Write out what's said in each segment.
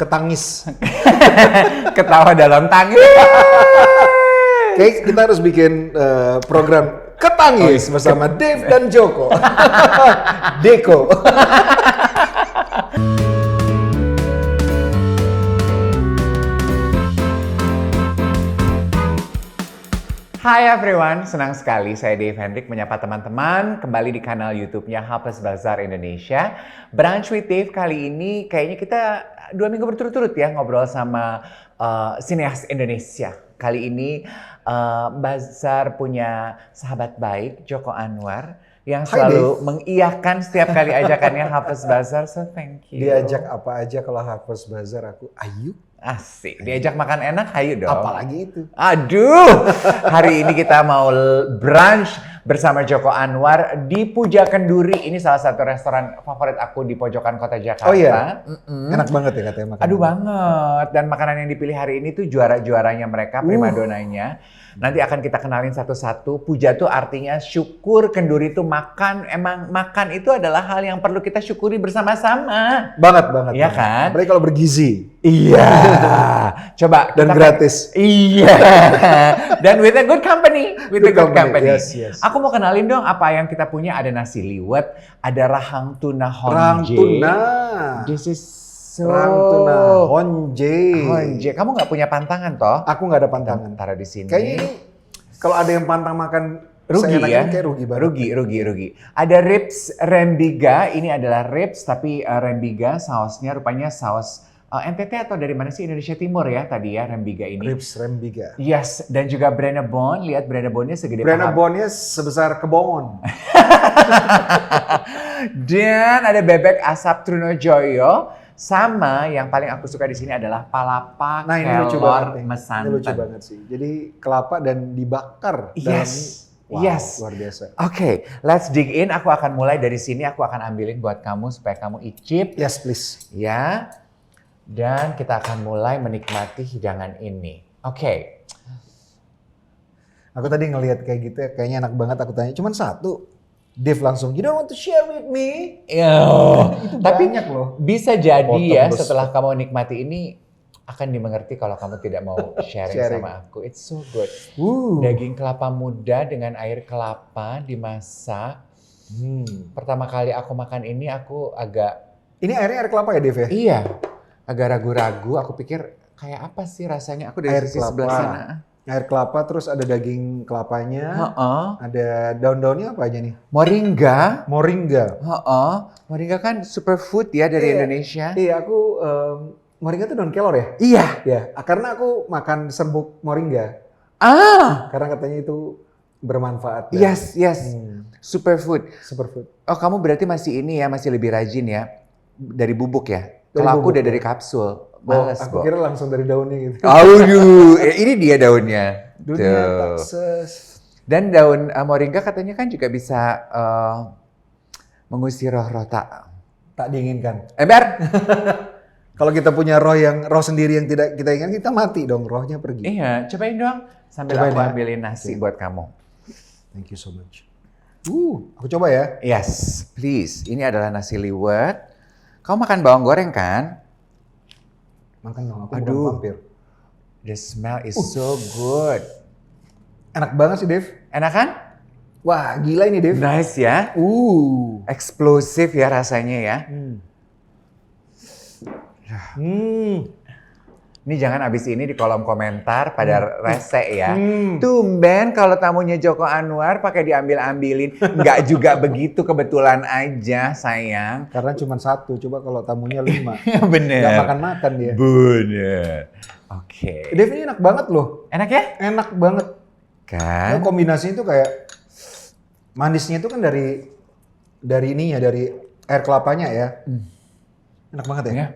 ketangis. Ketawa dalam tangis. Kayak kita harus bikin program ketangis bersama Dave dan Joko. Deko. Hai everyone, senang sekali saya Dave Hendrik menyapa teman-teman kembali di kanal YouTube-nya Hafiz Bazaar Indonesia. Brunch with Dave kali ini kayaknya kita 2 minggu berturut-turut ya ngobrol sama sineas Indonesia. Kali ini Bazaar punya sahabat baik Joko Anwar yang selalu mengiyakan setiap kali ajakannya Hafiz Bazaar. So thank you. Diajak apa aja kalau Hafiz Bazaar aku ayo. Asik, diajak makan enak, hayu dong. Apalagi itu. Aduh, hari ini kita mau brunch bersama Joko Anwar di Puja Kenduri. Ini salah satu restoran favorit aku di pojokan kota Jakarta. Oh iya, enak banget ya katanya makan. Aduh banget, dan makanan yang dipilih hari ini tuh juara-juaranya mereka, primadonanya. Nanti akan kita kenalin satu-satu. Puja tuh artinya syukur, kenduri itu makan. Emang makan itu adalah hal yang perlu kita syukuri bersama-sama. Banget. Iya kan? Apalagi kalau bergizi. Iya. Coba. Dan gratis. Iya. Dan with a good company. With a good company. Yes. Aku mau kenalin dong apa yang kita punya. Ada nasi liwet, ada rahang tuna honje. Rahang tuna. This is Rahang tuna honje. Honje. Kamu nggak punya pantangan toh? Aku nggak ada pantangan. Taruh di sini. Kayaknya ini kalau ada yang pantang makan rugi ya? kayak rugi banget. Rugi. Ada ribs rembiga. Ini adalah ribs tapi rembiga sausnya rupanya saus NTT atau dari mana sih? Indonesia Timur ya tadi ya rembiga ini. Ribs rembiga. Yes, dan juga Brennebone. Lihat Brennebone-nya segede paha. Brennebone-nya sebesar kebon. Dan ada bebek asap Trunojoyo. Sama yang paling aku suka di sini adalah palapa Nah ini lucu kelor banget nih. mesanten. Ini lucu banget sih. Jadi kelapa dan dibakar. Yes. Wow, yes. Luar biasa. Oke, let's dig in. Aku akan mulai dari sini. Aku akan ambilin buat kamu supaya kamu icip. Yes, please. Ya. Dan kita akan mulai menikmati hidangan ini. Oke. Aku tadi ngelihat kayak gitu ya, kayaknya enak banget. Aku tanya, cuman satu. Dave langsung, you don't want to share with me? Itu tapi banyak loh. bisa jadi Potong ya bes. setelah kamu nikmati ini akan dimengerti kalau kamu tidak mau sharing sama aku. It's so good. Daging kelapa muda dengan air kelapa dimasak. Pertama kali aku makan ini aku agak... Ini airnya air kelapa ya Dave ya? Iya, agak ragu-ragu. Aku pikir kayak apa sih rasanya? Aku dari Air sisi kelapa. sebelah sana. Air kelapa, terus ada daging kelapanya. Ada daun-daunnya apa aja nih? Moringa. Moringa. Moringa kan superfood ya dari Indonesia. Iya, aku moringa itu daun kelor ya? Iya. Ya, karena aku makan serbuk moringa. Karena katanya itu bermanfaat. Yes. Superfood. Superfood. Oh, kamu berarti masih ini ya, masih lebih rajin ya dari bubuk ya? Dari Kalau aku bubuk, udah dari kapsul. Males, aku kira langsung dari daunnya gitu. Aduh, ini dia daunnya. Dunia Tuh. Texas. Dan daun moringa katanya kan juga bisa mengusir roh-roh Tak diinginkan. Ember? Kalau kita punya roh sendiri yang tidak kita inginkan, kita mati dong, rohnya pergi. Iya, cobain dong. Sambil Cobain aku ya. ambilin nasi buat kamu. Thank you so much. Aku coba ya. Yes, please. Ini adalah nasi liwet. Kamu makan bawang goreng kan? Makan dong, aku Aduh. bukan vampir. The smell is so good. Enak banget sih, Dave. Enak kan? Wah, gila ini, Dave. Nice ya. Eksplosif ya rasanya ya. Ini jangan abis ini di kolom komentar pada rese ya. Tumben kalau tamunya Joko Anwar pakai diambil-ambilin. Nggak juga begitu, kebetulan aja sayang. Karena cuma satu, coba kalau tamunya 5. Bener. Gak makan-makan dia. Bener. Oke. Dave ini enak banget loh. Enak ya? Enak banget. Kan? Kombinasinya itu kayak manisnya itu kan dari ininya, dari air kelapanya ya. Enak banget ya. Ya.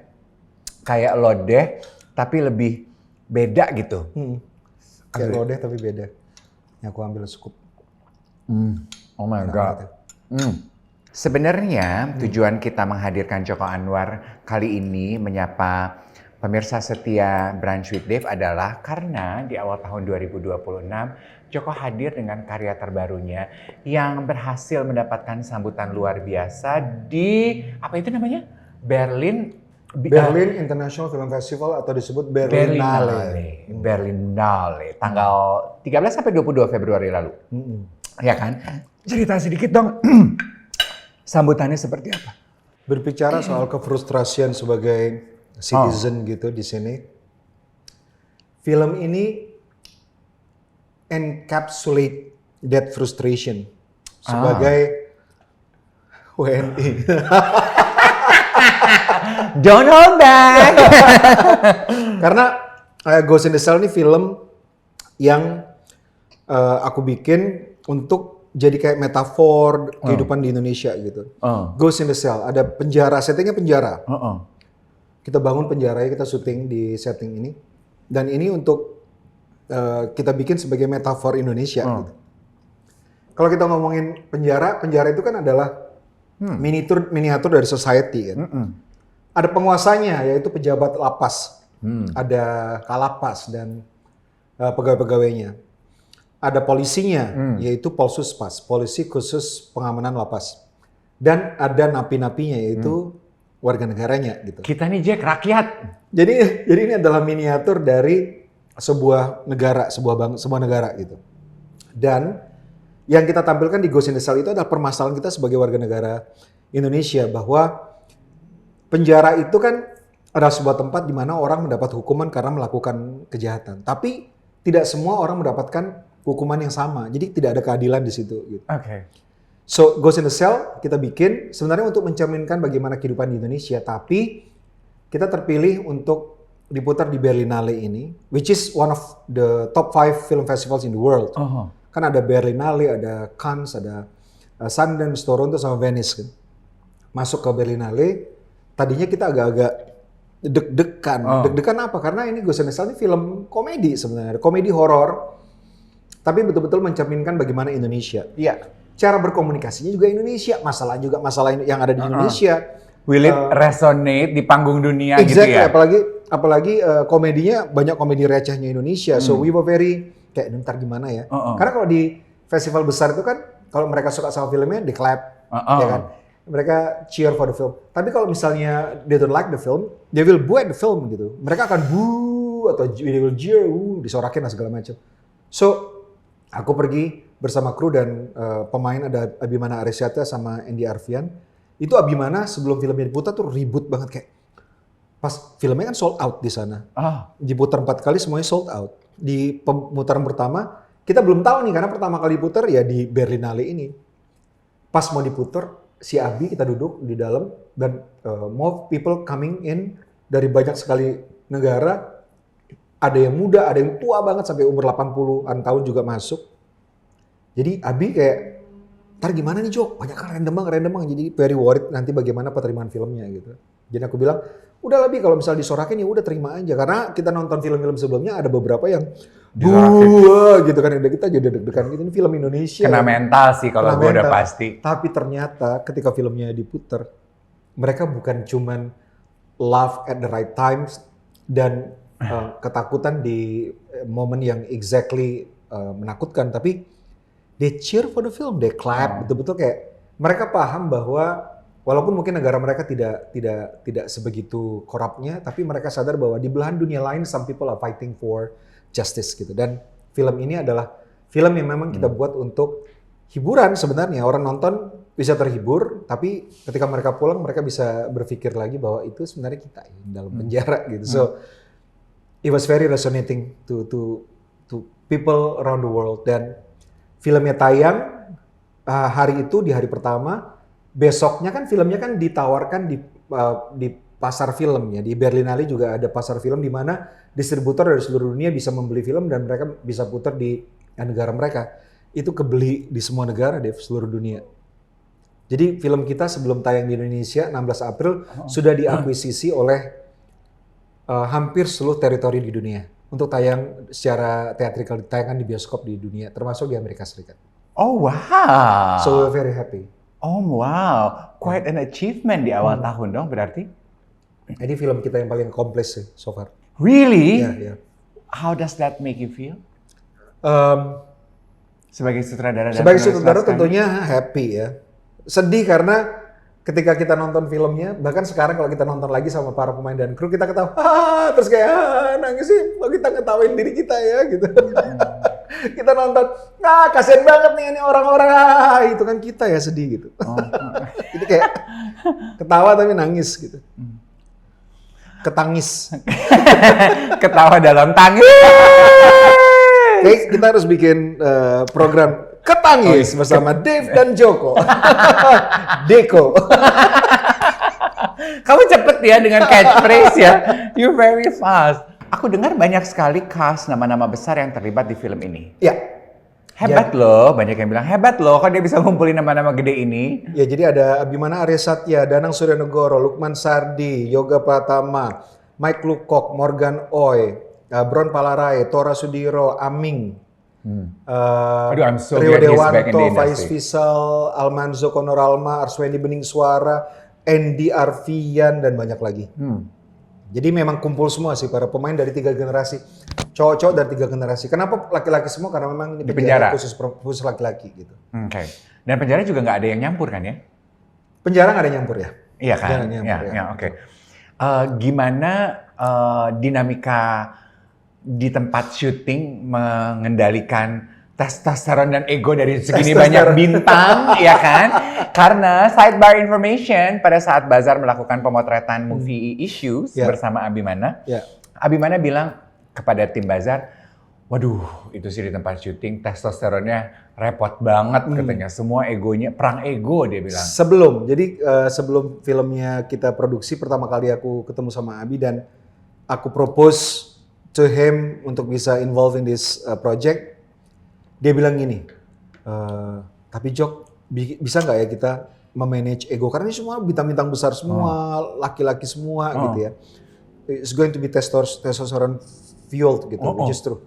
Kayak lodeh tapi lebih beda gitu. Kayak lodeh tapi beda. Yang aku ambil scoop. Oh my Enak God. banget Sebenarnya tujuan kita menghadirkan Joko Anwar kali ini menyapa pemirsa setia Brunch with Dave adalah karena di awal tahun 2026 Joko hadir dengan karya terbarunya yang berhasil mendapatkan sambutan luar biasa di apa itu namanya? Berlin Berlin International Film Festival atau disebut Berlinale. Berlinale, tanggal 13 sampai 22 Februari lalu. Ya kan? Cerita sedikit dong, sambutannya seperti apa? Berbicara soal kefrustrasian sebagai citizen gitu di sini. Film ini encapsulate that frustration sebagai WNI. Don't hold back. Karena Ghost in the Shell ini film yang aku bikin untuk jadi kayak metafor kehidupan di Indonesia gitu. Ghost in the Shell, ada penjara, settingnya penjara. Kita bangun penjara, kita syuting di setting ini. Dan ini untuk kita bikin sebagai metafor Indonesia gitu. Kalau kita ngomongin penjara, penjara itu kan adalah miniatur dari society kan. Ada penguasanya yaitu pejabat lapas, ada kalapas dan pegawai-pegawainya. Ada polisinya yaitu Polsuspas, polisi khusus pengamanan lapas. Dan ada napi-napinya yaitu warga negaranya gitu. Kita nih Jack, rakyat. Jadi ini adalah miniatur dari sebuah negara, sebuah negara gitu. Dan yang kita tampilkan di Ghost in the Shell itu adalah permasalahan kita sebagai warga negara Indonesia, bahwa penjara itu kan adalah sebuah tempat di mana orang mendapat hukuman karena melakukan kejahatan. Tapi tidak semua orang mendapatkan hukuman yang sama. Jadi tidak ada keadilan di situ gitu. So Ghost in the Shell kita bikin sebenarnya untuk mencerminkan bagaimana kehidupan di Indonesia, tapi kita terpilih untuk diputar di Berlinale ini, which is one of the top 5 film festivals in the world. Kan ada Berlinale, ada Cannes, ada Sundance, Toronto, sama Venice kan. Masuk ke Berlinale, tadinya kita agak-agak deg-degan. Deg-degan apa? Karena ini Ghost in the Shell ini film komedi sebenarnya, komedi horor, tapi betul-betul mencerminkan bagaimana Indonesia. Iya. Cara berkomunikasinya juga Indonesia, masalah yang ada di Indonesia. Will it resonate di panggung dunia exactly, gitu ya? Apalagi komedinya banyak komedi recehnya Indonesia. So we were very kayak ntar gimana ya? Karena kalau di festival besar itu kan kalau mereka suka sama filmnya, di clap, ya kan? Mereka cheer for the film. Tapi kalau misalnya they don't like the film, they will boo at the film gitu. Mereka akan boo atau they will jeer, disorakin lah segala macam. So aku pergi bersama kru dan pemain, ada Abimana Aresyata sama Andy Arfian. Itu Abimana sebelum filmnya diputar tuh ribut banget, kayak pas filmnya kan sold out di sana. Diputar 4 kali semuanya sold out. Di pemutaran pertama kita belum tahu nih karena pertama kali diputar ya di Berlinale ini. Pas mau diputar si Abi, kita duduk di dalam dan more people coming in dari banyak sekali negara. Ada yang muda, ada yang tua banget sampai umur 80-an tahun juga masuk. Jadi Abi kayak, ntar gimana nih Jok? Banyak kan random banget. Jadi very worried nanti bagaimana penerimaan filmnya gitu. Jadi aku bilang, udah lebih kalau misalnya disorakin ya udah terima aja. Karena kita nonton film-film sebelumnya ada beberapa yang gitu kan. Kita jadi deg-degan gitu. Ini film Indonesia. Kena mental sih kalau gue udah pasti. Tapi ternyata ketika filmnya diputer, mereka bukan cuman laugh at the right times dan ketakutan di momen yang exactly menakutkan. Tapi they cheer for the film, they clap, betul-betul kayak mereka paham bahwa walaupun mungkin negara mereka tidak sebegitu korupnya, tapi mereka sadar bahwa di belahan dunia lain some people are fighting for justice gitu. Dan film ini adalah film yang memang kita buat untuk hiburan sebenarnya. Orang nonton bisa terhibur, tapi ketika mereka pulang mereka bisa berpikir lagi bahwa itu sebenarnya kita dalam penjara gitu. So it was very resonating to people around the world. Dan filmnya tayang hari itu, di hari pertama. Besoknya kan filmnya kan ditawarkan di pasar film ya. Di Berlinale juga ada pasar film di mana distributor dari seluruh dunia bisa membeli film dan mereka bisa putar di negara mereka. Itu kebeli di semua negara di seluruh dunia. Jadi film kita sebelum tayang di Indonesia 16 April sudah diakuisisi oleh hampir seluruh teritori di dunia. Untuk tayang secara teatrikal, ditayangkan di bioskop di dunia, termasuk di Amerika Serikat. Oh wow. So we're very happy. Oh wow, quite an achievement di awal tahun dong berarti. Ini film kita yang paling kompleks sih so far. Really? Yeah. How does that make you feel? Sebagai sutradara. Sebagai sutradara tentunya happy ya. Sedih karena ketika kita nonton filmnya, bahkan sekarang kalau kita nonton lagi sama para pemain dan kru, kita ketawa, terus kayak nangis sih, kok kita ngetawain diri kita ya gitu. Kita nonton, kasian banget nih ini orang-orang, itu kan kita ya sedih gitu. Jadi kayak ketawa tapi nangis gitu. Ketangis. Ketawa dalam tangis. Oke, kita harus bikin program Ketangis bersama Dave dan Joko. Deko. Kamu cepet ya dengan catchphrase ya. You very fast. Aku dengar banyak sekali cast nama-nama besar yang terlibat di film ini. Ya. Hebat loh, banyak yang bilang hebat loh, kok dia bisa ngumpulin nama-nama gede ini. Ya, jadi ada Abimana Arya Satya, Danang Suryanegoro, Lukman Sardi, Yoga Pratama, Mike Lukok, Morgan Oy, Bron Palarai, Tora Sudiro, Aming, Aduh, I'm so Rio glad he's back in the Dewanto, Faiz industry. Fisal, Almanzo Konoralma, Arswendi Bening Suara, Andy Arfian, dan banyak lagi. Jadi memang kumpul semua sih para pemain dari 3 generasi. Cowok-cowok dari 3 generasi. Kenapa laki-laki semua? Karena memang ini Di penjara. khusus laki-laki gitu. Oke. Dan penjara juga nggak ada yang nyampur kan ya? Penjara nggak ada yang nyampur ya? Iya kan? Penjara nyampur, Ya, oke. Gimana dinamika di tempat syuting mengendalikan testosteron dan ego dari segini banyak bintang, ya kan? Karena sidebar information, pada saat Bazar melakukan pemotretan movie issues bersama Abimana, Abimana bilang kepada tim Bazar, waduh itu sih di tempat syuting testosteronnya repot banget katanya, semua egonya, perang ego dia bilang. Sebelum filmnya kita produksi, pertama kali aku ketemu sama Abi dan aku propose to him untuk bisa involve in this project. Dia bilang gini, tapi Jok, bisa nggak ya kita memanage ego? Karena ini semua bintang-bintang besar semua, laki-laki semua gitu ya. It's going to be testosterone fueled gitu, which is true.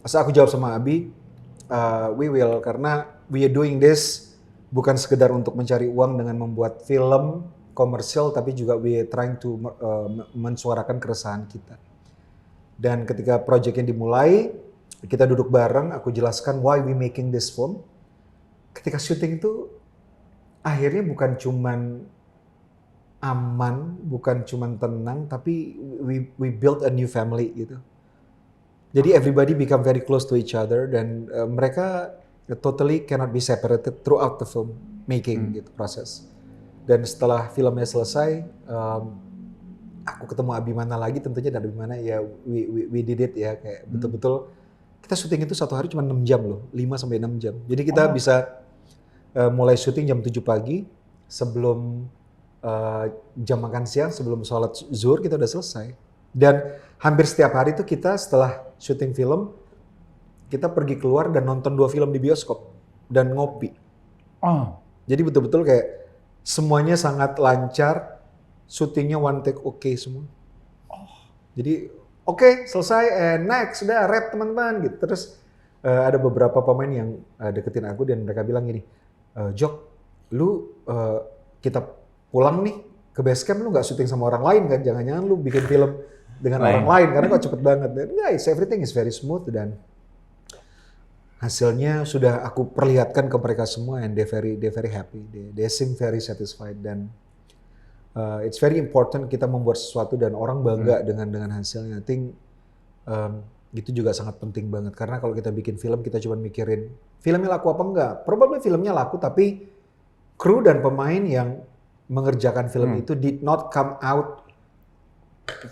Saat aku jawab sama Abi, we will, karena we are doing this bukan sekedar untuk mencari uang dengan membuat film komersial, tapi juga we are trying to mensuarakan keresahan kita. Dan ketika projectnya dimulai, kita duduk bareng, aku jelaskan why we making this film. Ketika syuting itu akhirnya bukan cuman aman, bukan cuman tenang, tapi we build a new family gitu. Jadi everybody become very close to each other dan mereka totally cannot be separated throughout the film making gitu proses. Dan setelah filmnya selesai, aku ketemu Abimana lagi, tentunya dari Abimana ya we did it ya, kayak betul-betul kita syuting itu 1 hari cuma 6 jam loh, 5-6 jam. Jadi kita bisa mulai syuting jam 7 pagi, sebelum jam makan siang, sebelum sholat zuhur kita udah selesai. Dan hampir setiap hari itu kita setelah syuting film, kita pergi keluar dan nonton 2 film di bioskop dan ngopi. Jadi betul-betul kayak semuanya sangat lancar, syutingnya one take semua. Jadi selesai, next, udah rap teman-teman gitu. Terus ada beberapa pemain yang deketin aku dan mereka bilang gini, Jok, lu kita pulang nih ke base camp, lu nggak syuting sama orang lain kan? Jangan-jangan lu bikin film dengan orang lain karena kok cepet banget. Dan guys, everything is very smooth dan hasilnya sudah aku perlihatkan ke mereka semua and they very happy. They seem very satisfied dan it's very important kita membuat sesuatu dan orang bangga dengan hasilnya. I think itu juga sangat penting banget karena kalau kita bikin film kita cuma mikirin filmnya laku apa enggak. Probably filmnya laku tapi kru dan pemain yang mengerjakan film itu did not come out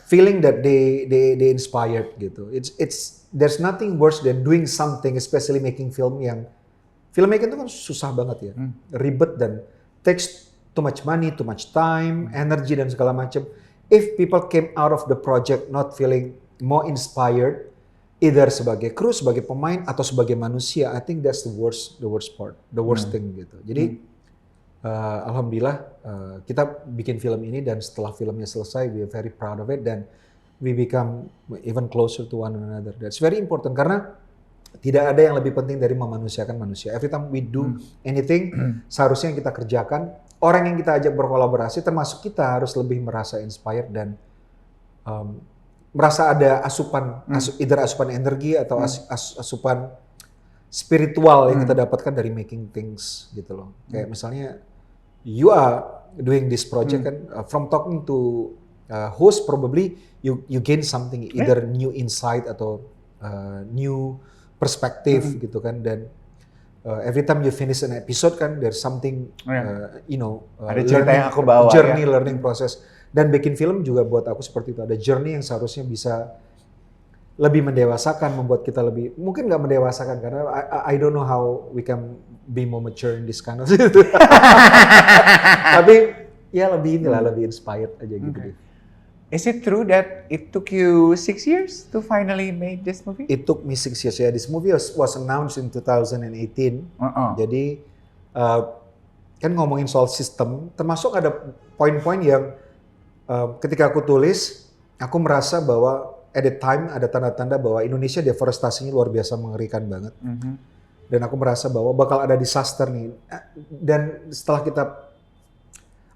feeling that they inspired gitu. There's nothing worse than doing something, especially making film yang filmmaking itu kan susah banget ya, ribet dan takes too much money, too much time, energy dan segala macam. If people came out of the project not feeling more inspired, either sebagai kru, sebagai pemain atau sebagai manusia, I think that's the worst part, the worst thing gitu. Jadi alhamdulillah kita bikin film ini dan setelah filmnya selesai, we are very proud of it dan we become even closer to one another. That's very important karena tidak ada yang lebih penting dari memanusiakan manusia. Every time we do anything, seharusnya yang kita kerjakan, orang yang kita ajak berkolaborasi, termasuk kita harus lebih merasa inspired dan merasa ada asupan, either asupan energi atau asupan spiritual yang kita dapatkan dari making things gitu loh. Kayak misalnya you are doing this project kan, from talking to host probably you gain something, either new insight atau new perspective gitu kan, dan every time you finish an episode kan there's something ada cerita yang aku bawa learning process, dan bikin film juga buat aku seperti itu, ada journey yang seharusnya bisa lebih mendewasakan, membuat kita lebih, mungkin nggak mendewasakan karena I don't know how we can be more mature in this kind of tapi ya lebih lebih inspired aja gitu deh. Is it true that it took you 6 years to finally make this movie? It took me 6 years. Yeah, this movie was announced in 2018. Jadi kan ngomongin soal sistem, termasuk ada poin-poin yang ketika aku tulis, aku merasa bahwa at the time ada tanda-tanda bahwa Indonesia deforestasinya luar biasa mengerikan banget. Dan aku merasa bahwa bakal ada disaster nih. Dan setelah kita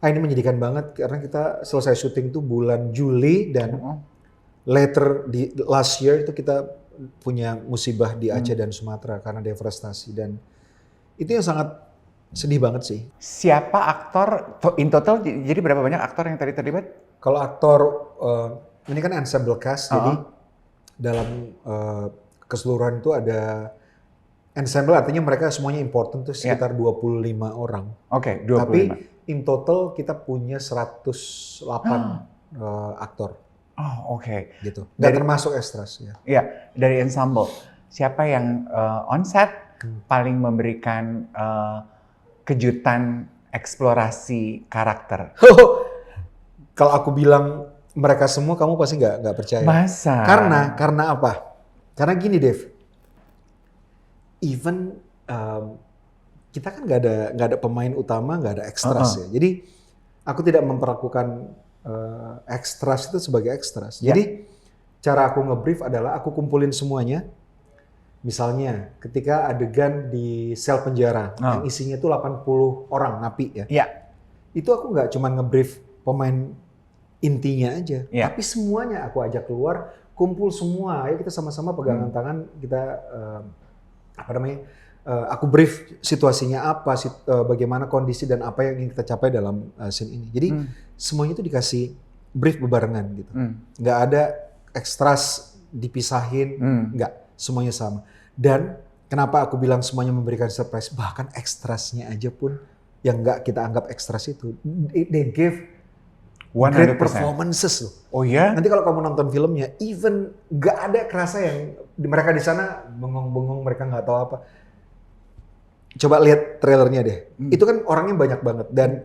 ini menyedihkan banget karena kita selesai syuting tuh bulan Juli, dan later di last year itu kita punya musibah di Aceh dan Sumatera karena deforestasi, dan itu yang sangat sedih banget sih. Siapa aktor in total, jadi berapa banyak aktor yang tadi terlibat? Kalau aktor ini kan ensemble cast, jadi dalam keseluruhan itu ada ensemble, artinya mereka semuanya important tuh sekitar 25 orang. Oke, 25. Tapi in total kita punya 108 aktor. Oh, oke. Gitu. Nggak termasuk extras ya. Iya, dari ensemble. Siapa yang on set paling memberikan kejutan eksplorasi karakter? Kalau aku bilang mereka semua, kamu pasti nggak percaya. Masa? Karena apa? Karena gini, Dev. Even kita kan nggak ada pemain utama, nggak ada extras ya. Jadi aku tidak memperlakukan extras itu sebagai extras. Jadi cara aku ngebrief adalah aku kumpulin semuanya. Misalnya ketika adegan di sel penjara yang isinya itu 80 orang napi ya. Itu aku nggak cuma ngebrief pemain intinya aja, tapi semuanya aku ajak keluar, kumpul semua. Ayo kita sama-sama pegangan tangan, kita aku brief situasinya apa, bagaimana kondisi dan apa yang ingin kita capai dalam scene ini. Jadi semuanya itu dikasih brief bebarengan gitu. Nggak ada ekstras dipisahin, nggak, semuanya sama. Dan kenapa aku bilang semuanya memberikan surprise, bahkan ekstrasnya aja pun yang nggak kita anggap ekstras itu, they gave 100%. Great performances loh. Oh ya? Nanti kalau kamu nonton filmnya, even nggak ada kerasa yang mereka di sana bengong-bengong, mereka nggak tahu apa. Coba lihat trailernya deh. Itu kan orangnya banyak banget, dan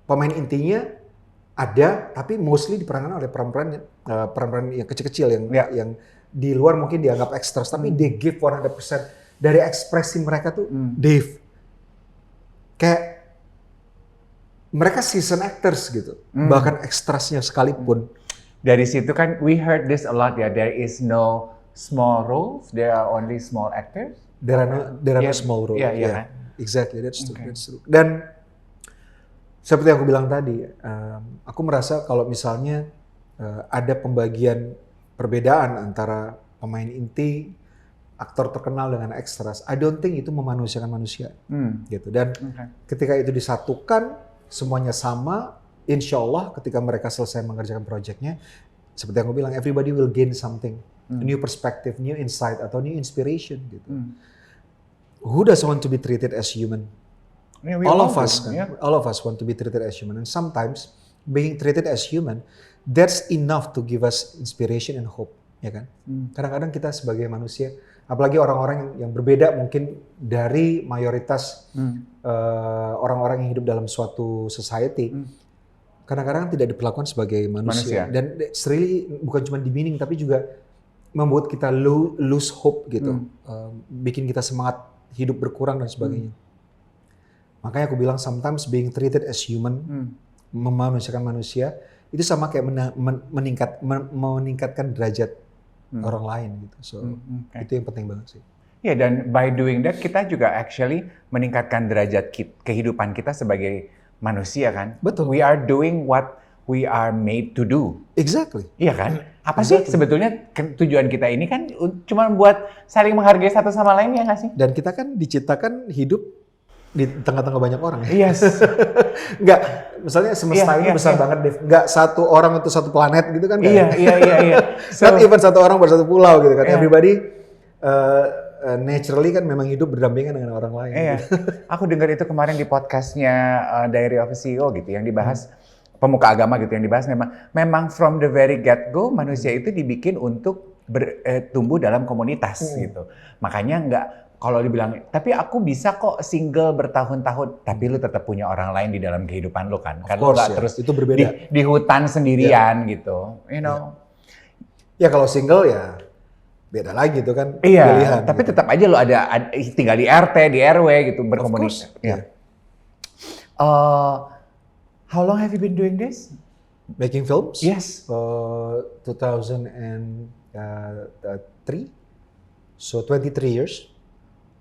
pemain intinya ada, tapi mostly diperankan oleh peran-peran yang kecil-kecil yang di luar mungkin dianggap ekstras, tapi they give 100%. Dari ekspresi mereka tuh, Dave, kayak mereka seasoned actors gitu, bahkan ekstrasnya sekalipun. Dari situ kan we heard this a lot ya, there is no small roles, there are only small actors. There are no small roles. Yeah. Exactly, that's true. Dan seperti yang aku bilang tadi, aku merasa kalau misalnya ada pembagian perbedaan antara pemain inti, aktor terkenal dengan ekstras, I don't think itu memanusiakan manusia, gitu. Dan ketika itu disatukan, semuanya sama, insya Allah ketika mereka selesai mengerjakan proyeknya, seperti yang aku bilang, everybody will gain something, a new perspective, new insight, atau new inspiration, gitu. Who doesn't want to be treated as human? Yeah, all of us want to be treated as human, and sometimes being treated as human, that's enough to give us inspiration and hope, ya kan? Kadang-kadang kita sebagai manusia, apalagi orang-orang yang berbeda mungkin dari mayoritas orang-orang yang hidup dalam suatu society, kadang-kadang tidak diperlakukan sebagai manusia. Dan it's really bukan cuma demeaning, tapi juga membuat kita lose hope gitu, bikin kita semangat hidup berkurang dan sebagainya. Makanya aku bilang sometimes being treated as human, memanusiakan manusia, itu sama kayak meningkatkan derajat orang lain gitu. So itu yang penting banget sih. Ya, dan by doing that kita juga actually meningkatkan derajat kehidupan kita sebagai manusia kan. Betul. We are doing what we are made to do. Exactly. Iya kan? Apa sih sebetulnya tujuan kita ini kan cuma buat saling menghargai satu sama lain, ya nggak sih? Dan kita kan diciptakan hidup di tengah-tengah banyak orang ya. Yes. Enggak, misalnya semesta ini besar banget, Dev. Enggak satu orang untuk satu planet gitu kan? Iya. Not even satu orang bersatu pulau gitu kan. Everybody naturally kan memang hidup berdampingan dengan orang lain. Iya. Gitu. Aku dengar itu kemarin di podcastnya Diary of a CEO gitu, yang dibahas pemuka agama gitu, yang dibahas memang from the very get go manusia itu dibikin untuk tumbuh dalam komunitas gitu. Makanya kalau dibilang, tapi aku bisa kok single bertahun-tahun, tapi lu tetap punya orang lain di dalam kehidupan lu kan. Kan lu nggak terus itu berbeda. Di hutan sendirian gitu, you know. Ya kalau single ya beda lagi itu kan iya, pilihan. Tapi gitu. tetap aja lu ada tinggal di RT, di RW gitu, berkomunikasi. Yeah. How long have you been doing this? Making films? Yes. 2003, so 23 years.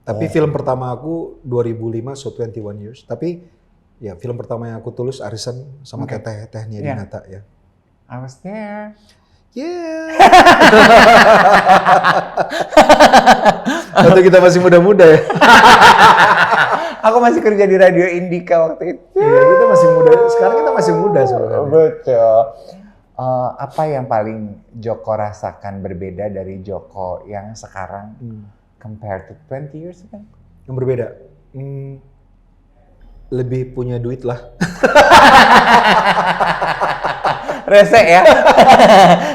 Tapi film pertama aku 2005, so 21 years. Tapi ya film pertama yang aku tulis arisan sama Tetehnya di Nata ya. I was there. Yeah. Waktu kita masih muda-muda ya. Aku masih kerja di Radio Indika waktu itu. Iya, kita masih muda. Sekarang kita masih muda sebenarnya. Betul. Apa yang paling Joko rasakan berbeda dari Joko yang sekarang compared to 20 years ago? Yang berbeda? Lebih punya duit lah. Rese ya?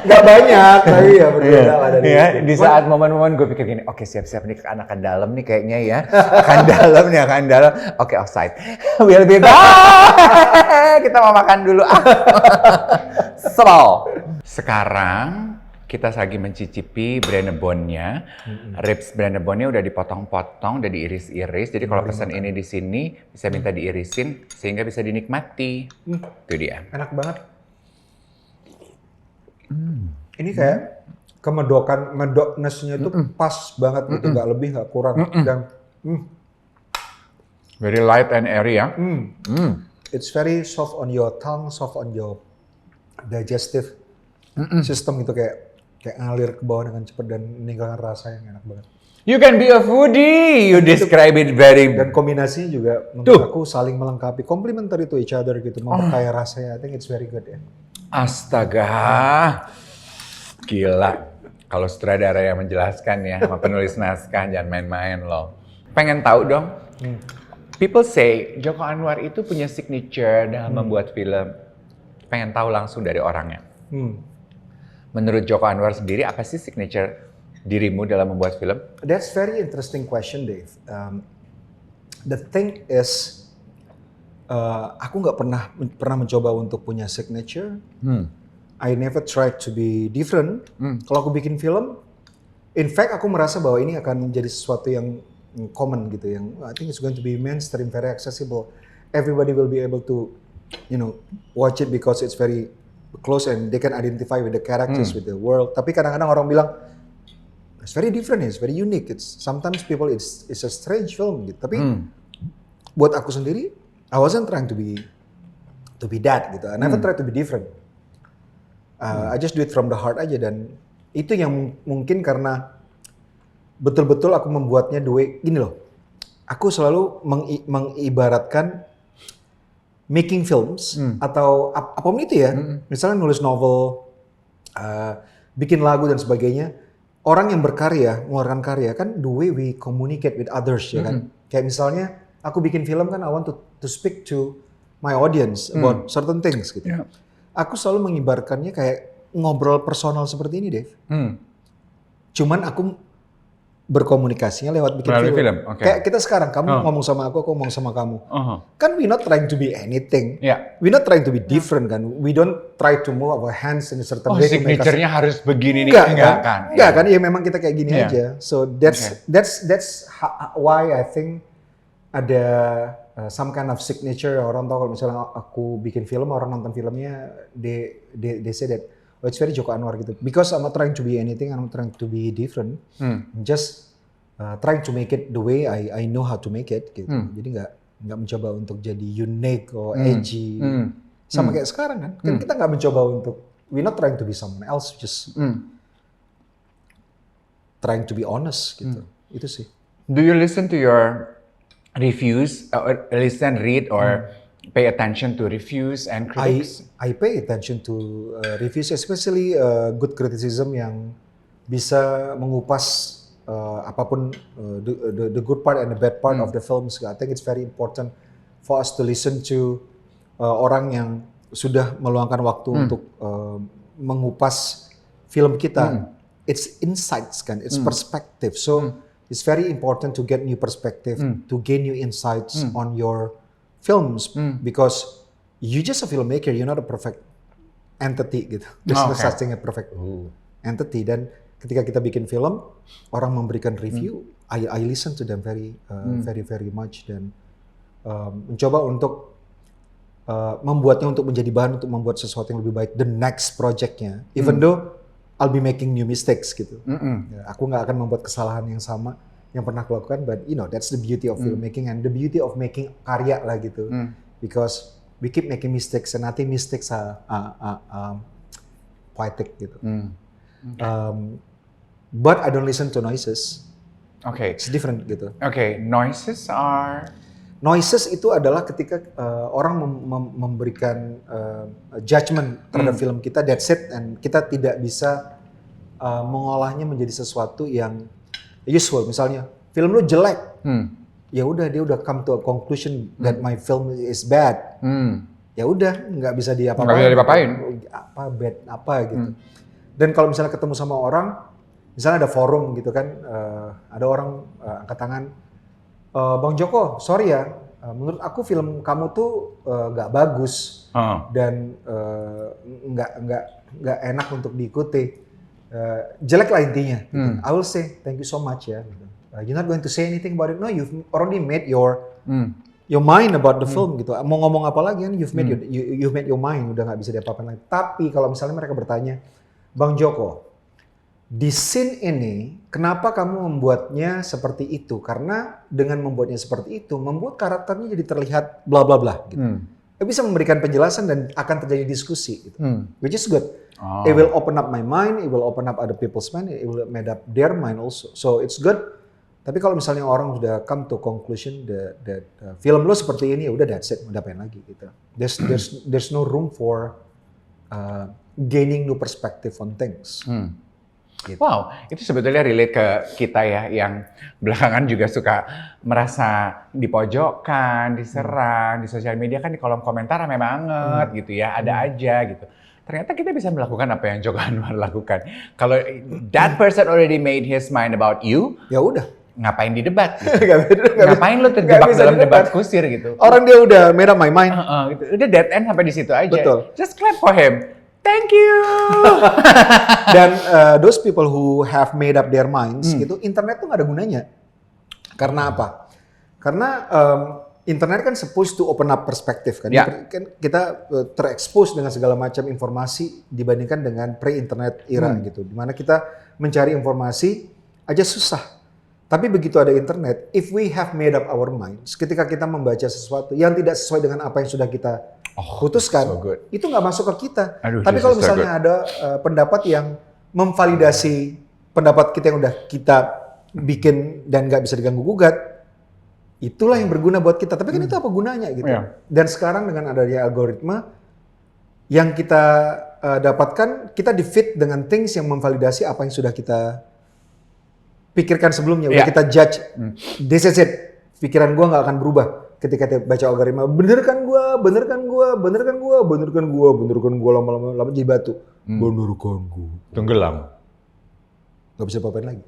Gak banyak, tapi ya berbeda lah dari itu. Di saat momen-momen gue pikir gini, oke siap-siap nih akan dalam nih kayaknya ya. Akan dalam. Oke, offside. We'll be back. Kita mau makan dulu. Sekarang kita lagi mencicipi Brennebone-nya. Ribs Brennebone-nya udah dipotong-potong, udah diiris-iris. Jadi kalau pesan ini di sini bisa minta diirisin sehingga bisa dinikmati. Itu dia. Enak banget. Ini kayak medokness-nya itu pas banget gitu, nggak lebih nggak kurang. Dan very light and airy ya. It's very soft on your tongue, soft on your digestive system gitu, kayak ngalir ke bawah dengan cepat dan meninggalkan rasa yang enak banget. You can be a foodie. You describe it very. Dan kombinasinya juga menurut aku saling melengkapi, complementary to each other gitu, memperkaya rasanya. I think it's very good ya. Astaga, gila. Kalau sutradara yang menjelaskan ya, sama penulis naskah, jangan main-main loh. Pengen tahu dong. People say Joko Anwar itu punya signature dalam membuat film. Pengen tahu langsung dari orangnya. Menurut Joko Anwar sendiri, apa sih signature dirimu dalam membuat film? That's very interesting question, Dave. The thing is, aku nggak pernah mencoba untuk punya signature. I never tried to be different. Kalau aku bikin film, in fact aku merasa bahwa ini akan menjadi sesuatu yang common gitu, yang I think it's going to be mainstream, very accessible. Everybody will be able to, watch it because it's very close and they can identify with the characters, with the world. Tapi kadang-kadang orang bilang it's very different, it's very unique. Sometimes people it's a strange film gitu. Tapi buat aku sendiri, I wasn't trying to be that gitu. I never tried to be different. I just do it from the heart aja, dan itu yang mungkin karena betul-betul aku membuatnya gini loh. Aku selalu mengibaratkan making films atau apapun itu ya. Misalnya nulis novel, bikin lagu dan sebagainya. Orang yang berkarya, mengeluarkan karya kan the way we communicate with others ya kan. Kayak misalnya aku bikin film kan, I want to speak to my audience about certain things gitu. Yeah. Aku selalu mengibarkannya kayak ngobrol personal seperti ini, Dave. Cuman aku berkomunikasinya lewat bikin film. Okay. Kayak kita sekarang, kamu ngomong sama aku ngomong sama kamu. Kan we not trying to be anything. Yeah. We not trying to be different kan. We don't try to move our hands in a certain way. Signature-nya harus begini nih. Enggak kan? Ya memang kita kayak gini aja. So that's why I think ada some kind of signature. Orang tahu kalau misalnya aku bikin film, orang nonton filmnya, they say that, oh, it's very Joko Anwar gitu. Because I'm not trying to be anything, I'm not trying to be different. I'm just trying to make it the way I know how to make it gitu. Jadi nggak mencoba untuk jadi unique or edgy. Sama kayak sekarang kan. Kan kita nggak mencoba untuk, we're not trying to be someone else, just trying to be honest gitu. Itu sih. Do you listen to your reviews, or listen, read, or pay attention to reviews and critics? I pay attention to reviews, especially good criticism yang bisa mengupas apapun the good part and the bad part of the films. I think it's very important for us to listen to orang yang sudah meluangkan waktu untuk mengupas film kita. It's insights kan, it's perspective. So it's very important to get new perspective, to gain new insights on your films, because you just a filmmaker, you're not a perfect entity gitu. There's no such thing as perfect entity. Dan ketika kita bikin film, orang memberikan review, I listen to them very much, dan mencoba untuk membuatnya untuk menjadi bahan untuk membuat sesuatu yang lebih baik the next projectnya. Even though I'll be making new mistakes gitu. Ya, aku nggak akan membuat kesalahan yang sama yang pernah aku lakukan, but you know that's the beauty of filmmaking and the beauty of making karya lah gitu. Because we keep making mistakes and I think mistakes are poetic gitu. But I don't listen to noises. Okay. It's different gitu. Okay, Noises itu adalah ketika orang memberikan judgment terhadap film kita, that's it, and kita tidak bisa mengolahnya menjadi sesuatu yang useful. Misalnya film lu jelek, ya udah dia udah come to a conclusion that my film is bad. Ya udah nggak bisa diapa-apain. Apa bad apa gitu. Dan kalau misalnya ketemu sama orang, misalnya ada forum gitu kan, ada orang angkat tangan, Bang Joko, sorry ya, menurut aku film kamu tuh nggak bagus dan nggak enak untuk diikuti, jelek lah intinya. Gitu. I will say thank you so much ya. Gitu. You're not going to say anything about it. No, you've already made your mind about the film gitu. Mau ngomong apa lagi kan? You've made your mind, udah nggak bisa diapa-apain lagi. Tapi kalau misalnya mereka bertanya, Bang Joko, di scene ini, kenapa kamu membuatnya seperti itu? Karena dengan membuatnya seperti itu, membuat karakternya jadi terlihat bla bla bla. Gitu. Bisa memberikan penjelasan dan akan terjadi diskusi. Gitu. Which is good. It will open up my mind, it will open up other people's mind, it will made up their mind also. So it's good. Tapi kalau misalnya orang sudah come to conclusion that film lo seperti ini, ya udah that's it, mau diapain lagi gitu. There's no room for gaining new perspective on things. Gitu. Wow, itu sebetulnya relate ke kita ya, yang belakangan juga suka merasa dipojokkan, diserang, di sosial media kan di kolom komentar rame banget gitu ya, ada aja gitu. Ternyata kita bisa melakukan apa yang Joko Anwar lakukan. Kalau that person already made his mind about you, ya udah. Ngapain di debat? Gitu. Ngapain lo terjebak dalam debat kusir gitu? Orang dia udah made up my mind. Gitu. Udah dead end sampai di situ aja. Betul. Just clap for him. Thank you. Dan those people who have made up their minds, gitu, internet tuh nggak ada gunanya. Karena apa? Karena internet kan supposed to open up perspektif kan. Yeah. Kita terekspos dengan segala macam informasi dibandingkan dengan pre-internet era gitu. Dimana kita mencari informasi aja susah. Tapi begitu ada internet, if we have made up our minds, ketika kita membaca sesuatu yang tidak sesuai dengan apa yang sudah kita putuskan, itu nggak masuk ke kita. Tapi kalau misalnya ada pendapat yang memvalidasi pendapat kita yang udah kita bikin dan nggak bisa diganggu gugat, itulah yang berguna buat kita. Tapi kan itu apa gunanya gitu? Yeah. Dan sekarang dengan adanya algoritma yang kita dapatkan, kita di-feed dengan things yang memvalidasi apa yang sudah kita pikirkan sebelumnya, udah kita judge. This is it. Pikiran gua nggak akan berubah ketika kita baca algoritma. Bener kan gua, lama-lama jadi batu. Bener kan gua. Tenggelam. Gak bisa apa-apain lagi.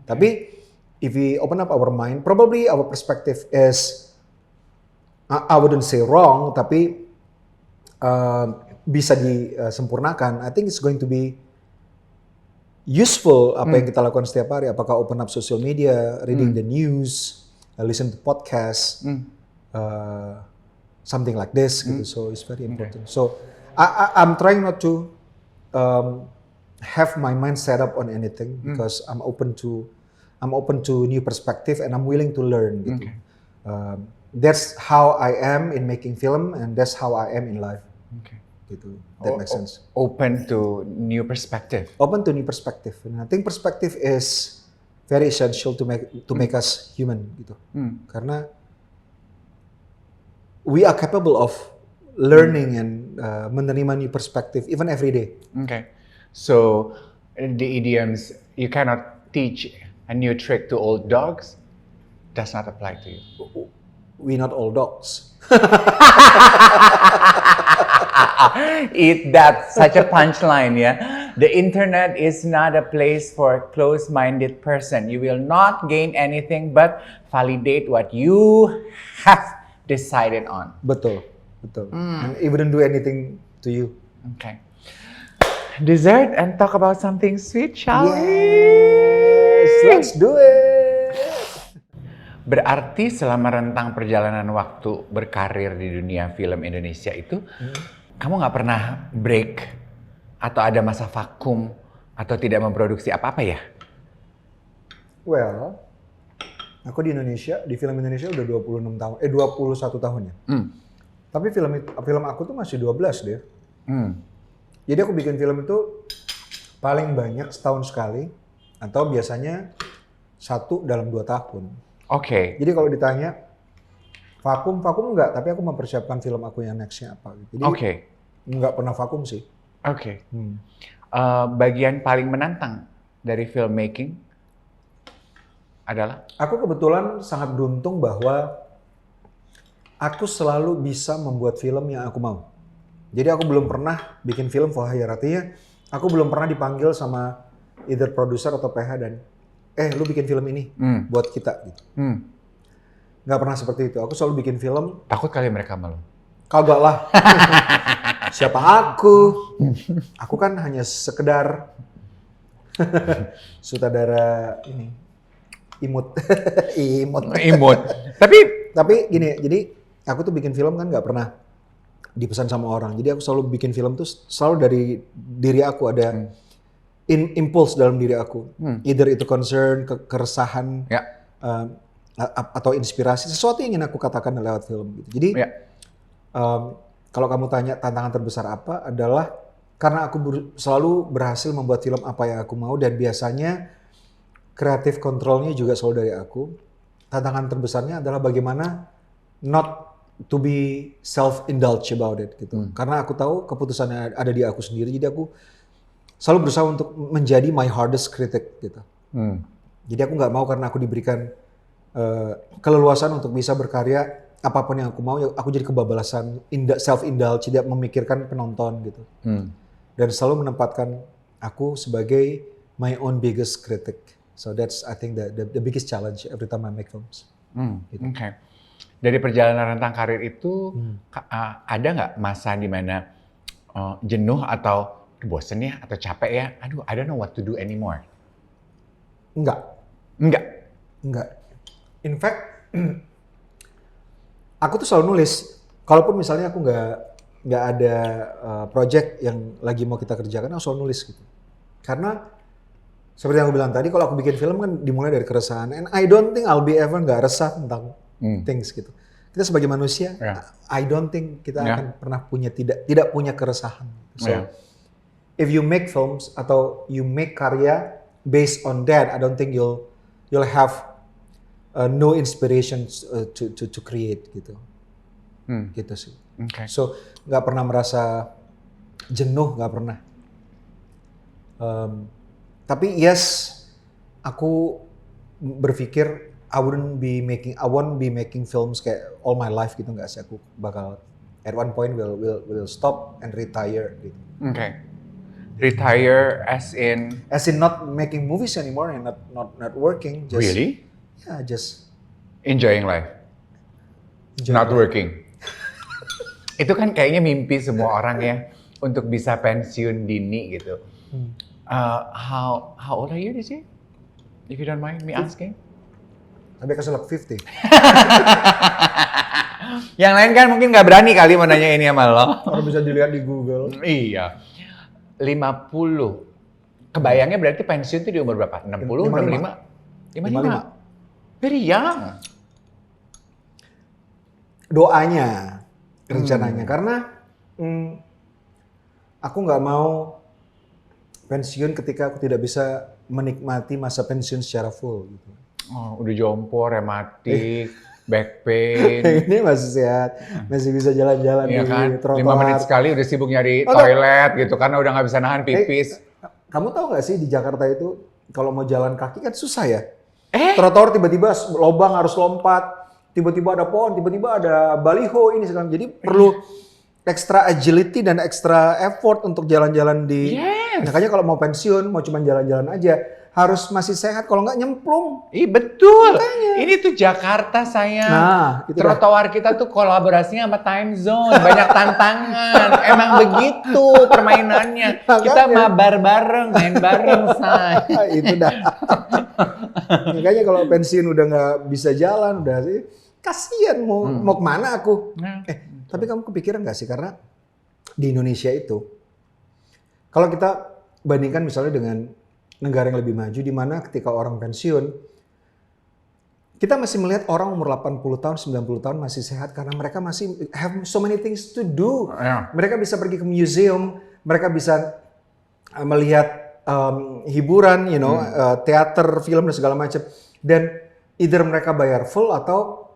Tapi if we open up our mind, probably our perspective is, I wouldn't say wrong, tapi bisa disempurnakan. I think it's going to be useful apa yang kita lakukan setiap hari. Apakah open up social media, reading the news, listen to podcast, something like this gitu. So it's very important. So I'm trying not to have my mind set up on anything because I'm open to new perspective and I'm willing to learn gitu. That's how I am in making film and that's how I am in life. Gitu. That makes sense. Open to new perspective. Open to new perspective. And I think perspective is very essential to make us human gitu. Karena we are capable of learning and menerima new perspective even every day. Okay. So the idioms you cannot teach a new trick to old dogs does not apply to you. We not all dogs. Eat that, such a punchline, yeah. The internet is not a place for close-minded person. You will not gain anything but validate what you have decided on. Betul. And it wouldn't do anything to you. Okay. Dessert and talk about something sweet, shall we? Yes, let's do it. Berarti selama rentang perjalanan waktu berkarir di dunia film Indonesia itu, kamu nggak pernah break atau ada masa vakum atau tidak memproduksi apa-apa ya? Well, aku di Indonesia, di film Indonesia udah 21 tahun ya. Tapi film aku tuh masih 12 deh. Jadi aku bikin film itu paling banyak setahun sekali atau biasanya 1 dalam 2 tahun. Oke. Jadi kalau ditanya vakum enggak, tapi aku mempersiapkan film aku yang nextnya apa. Jadi enggak pernah vakum sih. Oke. Bagian paling menantang dari filmmaking adalah? Aku kebetulan sangat beruntung bahwa aku selalu bisa membuat film yang aku mau. Jadi aku belum pernah bikin film for hire, artinya aku belum pernah dipanggil sama either produser atau PH dan lu bikin film ini buat kita gitu. Nggak pernah seperti itu. Aku selalu bikin film. Takut kali mereka malu. Kagak lah. Siapa aku? Aku kan hanya sekedar sutradara ini. Imut. Tapi gini, jadi aku tuh bikin film kan nggak pernah dipesan sama orang. Jadi aku selalu bikin film tuh selalu dari diri aku, ada impuls dalam diri aku. Either itu concern, keresahan, atau inspirasi, sesuatu yang ingin aku katakan lewat film gitu. Jadi kalau kamu tanya tantangan terbesar apa, adalah karena aku selalu berhasil membuat film apa yang aku mau, dan biasanya kreatif kontrolnya juga selalu dari aku. Tantangan terbesarnya adalah bagaimana not to be self-indulge about it gitu. Karena aku tahu keputusannya ada di aku sendiri, jadi aku selalu berusaha untuk menjadi my hardest critic gitu. Jadi aku nggak mau karena aku diberikan keleluasan untuk bisa berkarya apapun yang aku mau, ya aku jadi kebabalasan, self-indulge, tidak memikirkan penonton gitu. Dan selalu menempatkan aku sebagai my own biggest critic. So that's I think the biggest challenge every time I make films. Gitu. Okay. Dari perjalanan rentang karir itu ada nggak masa di mana jenuh atau bosen ya atau capek ya? Aduh, I don't know what to do anymore. Enggak. In fact, aku tuh selalu nulis. Kalaupun misalnya aku nggak ada project yang lagi mau kita kerjakan, aku selalu nulis gitu. Karena seperti yang aku bilang tadi, kalau aku bikin film kan dimulai dari keresahan. And I don't think I'll be ever nggak resah tentang things gitu. Kita sebagai manusia, I don't think kita akan pernah tidak punya keresahan. So, if you make films atau you make karya based on that, I don't think you'll have no inspiration to create gitu. Gitu sih. Okay. So nggak pernah merasa jenuh, nggak pernah. Tapi yes, aku berpikir I won't be making films kayak all my life gitu, nggak sih. Aku bakal at one point will stop and retire gitu. Okay. Retire as in not making movies anymore and not working. Just, really? Yeah, just enjoying life. Not working. Itu kan kayaknya mimpi semua orang ya untuk bisa pensiun dini gitu. How old are you this year? If you don't mind me asking. Sampai keselak 50. Yang lain kan mungkin nggak berani kali mau nanya ini sama lo. Kalau bisa dilihat di Google. Iya. 50. Kebayangnya berarti pensiun itu di umur berapa? 60, 65? 55. Very young. Doanya, rencananya. Karena aku nggak mau pensiun ketika aku tidak bisa menikmati masa pensiun secara full gitu. Oh, udah jompo, rematik, back pain. Ini masih sehat, masih bisa jalan-jalan Iya di kan? 5 menit trotoar. sekali udah sibuk nyari Oh, toilet gitu karena udah nggak bisa nahan Eh, pipis. kamu tahu nggak sih di Jakarta itu kalau mau jalan kaki kan susah ya? Eh? Trotoar tiba-tiba lobang harus lompat, tiba-tiba ada pohon, tiba-tiba ada baliho ini sekarang. Jadi perlu extra agility dan extra effort untuk jalan-jalan di. Yes. Makanya kalau mau pensiun, mau cuma jalan-jalan aja, harus masih sehat. Kalau nggak nyemplung. Ih betul. Ini tuh Jakarta sayang. Nah, itu dah. Trotoar kita tuh kolaborasinya sama time zone, banyak tantangan. Emang begitu permainannya. Kita Makanya. mabar bareng, main bareng say. Itu dah. Makanya kalau pensiun udah nggak bisa jalan, udah sih kasihan mau kemana aku. Nah. Tapi kamu kepikiran nggak sih karena di Indonesia itu, kalau kita bandingkan misalnya dengan negara yang lebih maju, di mana ketika orang pensiun, kita masih melihat orang umur 80 tahun, 90 tahun masih sehat karena mereka masih have so many things to do. Ya. Mereka bisa pergi ke museum, mereka bisa melihat hiburan, teater, film dan segala macam. Dan either mereka bayar full atau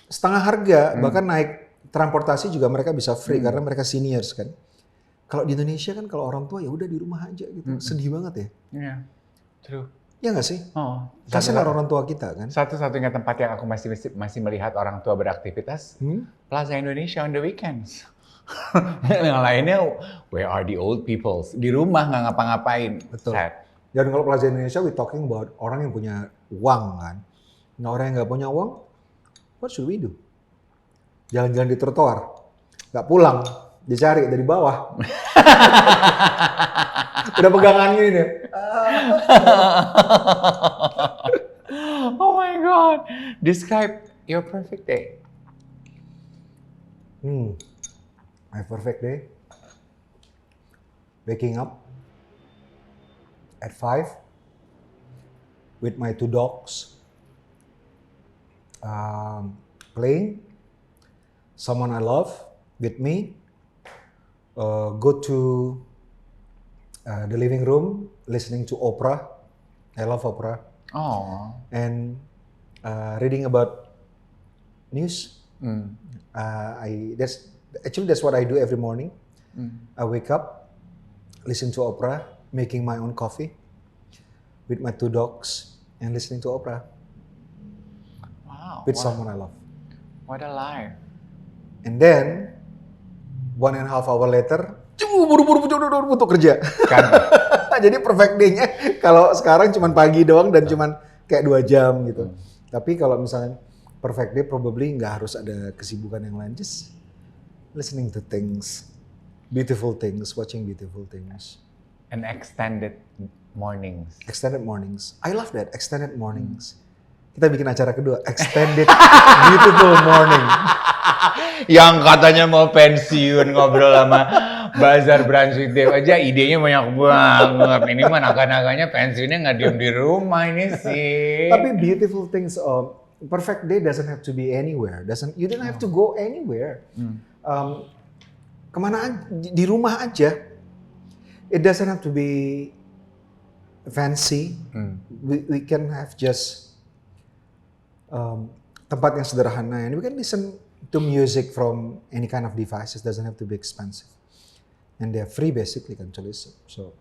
setengah harga, bahkan naik transportasi juga mereka bisa free karena mereka seniors kan. Kalau di Indonesia kan kalau orang tua ya udah di rumah aja gitu. Sedih banget ya. Iya. True. Ya nggak sih? Oh, Kasihan orang tua kita kan. satu-satunya tempat yang aku masih melihat orang tua beraktivitas, Plaza Indonesia on the weekends. Yang lainnya, where are the old people? Di rumah nggak ngapa-ngapain. Betul. Sad. Dan kalau Plaza Indonesia, we talking about orang yang punya uang kan. Nah orang yang nggak punya uang, what should we do? Jalan-jalan di trotoar, nggak pulang, dicari dari bawah. Udah pegangan gini nih. Oh my God. Describe your perfect day. My perfect day. Waking up at 5 with my 2 dogs. Playing. Someone I love with me. Go to the living room, listening to opera. I love opera. Oh. And reading about news. Mm. That's what I do every morning. I wake up, listen to opera, making my own coffee with my 2 dogs, and listening to opera Wow. with someone I love. What a life. And then 1.5 hour later, buru-buru untuk kerja. Kan. Jadi perfect day-nya kalau sekarang cuma pagi doang dan cuma kayak 2 jam gitu. Tapi kalau misalnya perfect day probably nggak harus ada kesibukan yang lain. Just listening to things, beautiful things, watching beautiful things. And extended mornings. Extended mornings. I love that, extended mornings. Kita bikin acara kedua, extended beautiful morning. Yang katanya mau pensiun ngobrol sama Bazar Brunch with Dave aja idenya banyak banget. Ini mah naga-naganya pensiunnya nggak diem di rumah ini sih. Tapi beautiful things, perfect day doesn't have to be anywhere. You don't have to go anywhere. Kemana di rumah aja. It doesn't have to be fancy. We can have just tempat yang sederhana. And we can listen to music from any kind of devices. Doesn't have to be expensive. And they're free basically kan to listen. So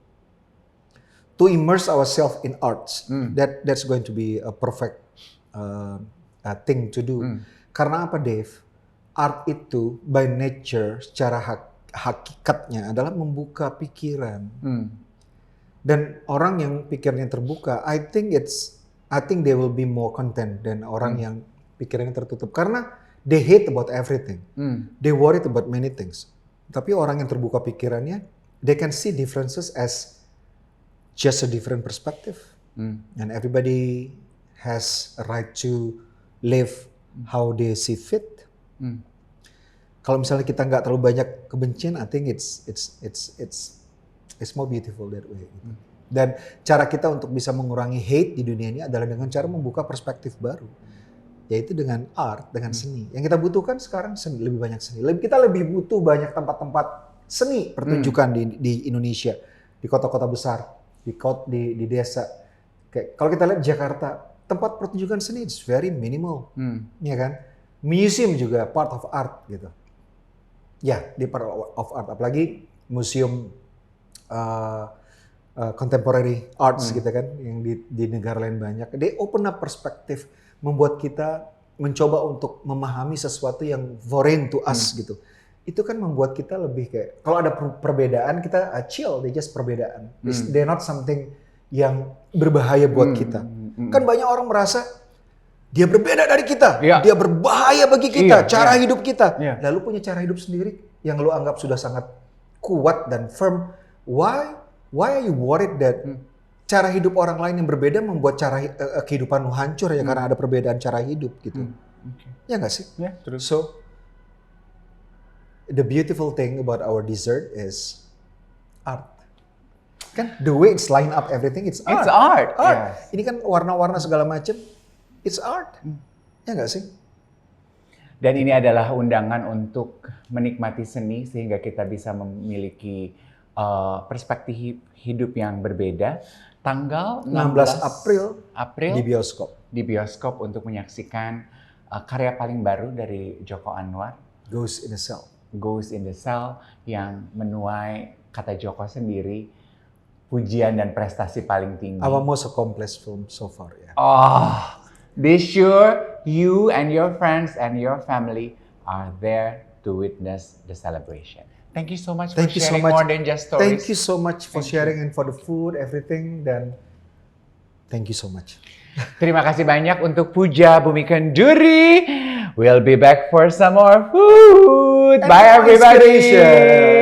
to immerse ourselves in arts, that's going to be a perfect thing to do. Karena apa, Dave? Art itu by nature secara hakikatnya adalah membuka pikiran. Dan orang yang pikirnya terbuka, I think they will be more content than orang yang pikirannya tertutup. Karena they hate about everything. They worried about many things. Tapi orang yang terbuka pikirannya, they can see differences as just a different perspective. And everybody has a right to live how they see fit. Kalau misalnya kita nggak terlalu banyak kebencian, I think it's more beautiful that way. Dan cara kita untuk bisa mengurangi hate di dunia ini adalah dengan cara membuka perspektif baru. Yaitu dengan art, dengan seni. Yang kita butuhkan sekarang seni, lebih banyak seni. Kita lebih butuh banyak tempat-tempat seni pertunjukan di Indonesia di kota-kota besar, di desa. Kayak kalau kita lihat Jakarta, tempat pertunjukan seni it's very minimal, ya kan? Museum juga part of art gitu. Ya, di part of art, apalagi museum contemporary arts gitu kan, yang di negara lain banyak. They open up perspektif, membuat kita mencoba untuk memahami sesuatu yang foreign to us gitu. Itu kan membuat kita lebih kayak, kalau ada perbedaan kita chill, they just perbedaan. They're not something yang berbahaya buat kita. Kan banyak orang merasa dia berbeda dari kita, dia berbahaya bagi kita, cara hidup kita. Lalu punya cara hidup sendiri yang lu anggap sudah sangat kuat dan firm. Why are you worried that cara hidup orang lain yang berbeda membuat cara kehidupan lu hancur ya karena ada perbedaan cara hidup gitu. Ya nggak sih? Terus. So the beautiful thing about our dessert is art. Kan the way it's line up everything, it's art. It's art. Yes. Ini kan warna-warna segala macam, it's art. Ya nggak sih? Dan ini adalah undangan untuk menikmati seni sehingga kita bisa memiliki perspektif hidup yang berbeda. Tanggal 16 April di bioskop untuk menyaksikan karya paling baru dari Joko Anwar, Ghost in the Cell. Ghost in the Cell, yang menuai, kata Joko sendiri, pujian dan prestasi paling tinggi. Our most accomplished film so far ya. Be sure you and your friends and your family are there to witness the celebration. Thank you so much for sharing more than just stories. Thank you so much for sharing and for the food, everything, dan thank you so much. Terima kasih banyak untuk Puja Bumi Kenduri. We'll be back for some more food. Bye everybody.